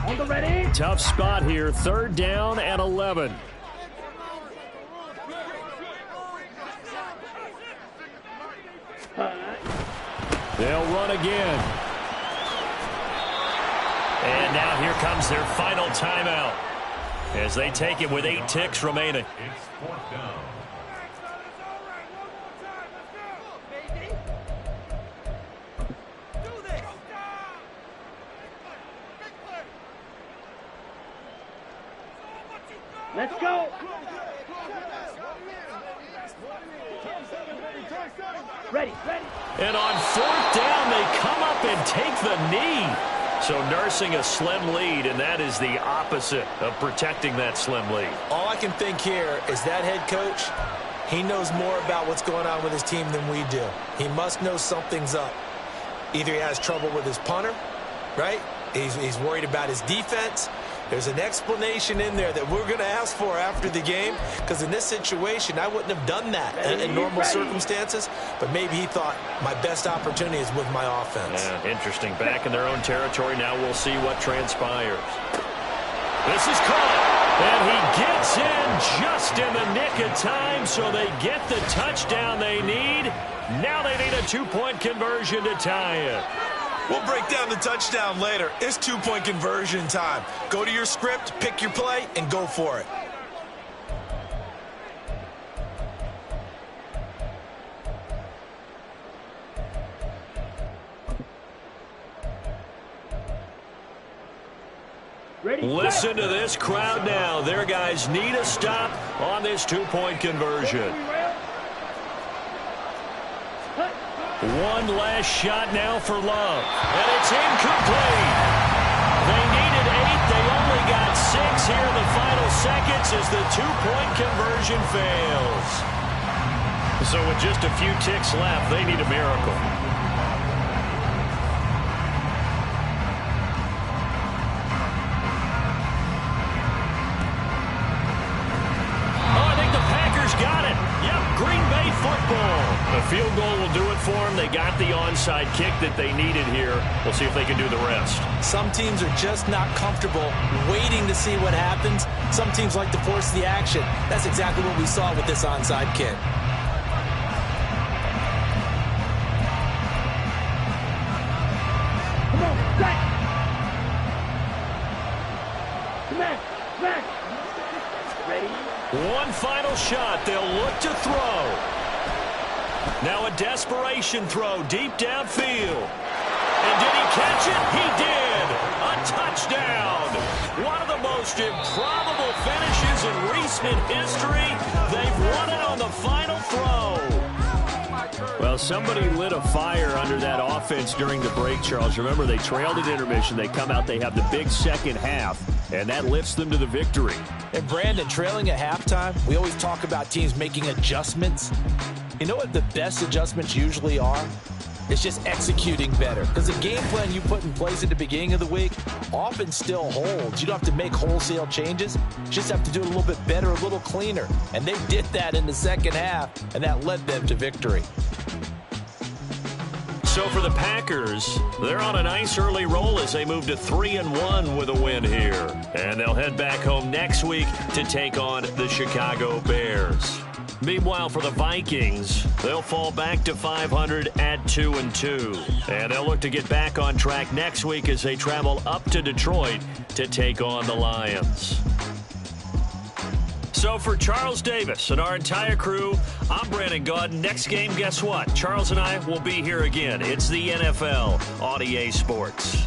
On the ready. Tough spot here. 3rd down and 11. They'll run again. And now here comes their final timeout as they take it with 8 ticks remaining. It's 4th down. Let's go. Ready, ready. And on 4th down, they come up and take the knee. So nursing a slim lead, and that is the opposite of protecting that slim lead. All I can think here is that head coach, he knows more about what's going on with his team than we do. He must know something's up. Either he has trouble with his punter, right? He's worried about his defense. There's an explanation in there that we're going to ask for after the game, because in this situation, I wouldn't have done that in normal circumstances, but maybe he thought my best opportunity is with my offense. Yeah, interesting. Back in their own territory. Now we'll see what transpires. This is caught, and he gets in just in the nick of time, so they get the touchdown they need. Now they need a 2-point conversion to tie it. We'll break down the touchdown later. It's 2-point conversion time. Go to your script, pick your play, and go for it. Ready. Listen to this crowd now. Their guys need a stop on this 2-point conversion. One last shot now for Love. And it's incomplete. They needed 8. They only got 6 here in the final seconds as the 2-point conversion fails. So with just a few ticks left, they need a miracle. Got it. Yep, Green Bay football. A field goal will do it for them. They got the onside kick that they needed here. We'll see if they can do the rest. Some teams are just not comfortable waiting to see what happens. Some teams like to force the action. That's exactly what we saw with this onside kick. Come on, back. Come on, back. Ready. One final shot. They'll look to throw. Now a desperation throw deep downfield. And did he catch it? He did. A touchdown! One of the most improbable finishes in recent history. They've won it on the final throw. Well, somebody lit a fire under that offense during the break, Charles. Remember, they trailed at intermission. They come out, they have the big second half, and that lifts them to the victory. And Brandon, trailing at halftime, we always talk about teams making adjustments. You know what the best adjustments usually are? It's just executing better. Because the game plan you put in place at the beginning of the week often still holds. You don't have to make wholesale changes. You just have to do it a little bit better, a little cleaner. And they did that in the second half, and that led them to victory. So for the Packers, they're on a nice early roll as they move to 3-1 with a win here. And they'll head back home next week to take on the Chicago Bears. Meanwhile, for the Vikings, they'll fall back to 500 at 2-2. And they'll look to get back on track next week as they travel up to Detroit to take on the Lions. So for Charles Davis and our entire crew, I'm Brandon Gaudin. Next game, guess what? Charles and I will be here again. It's the NFL on EA Sports.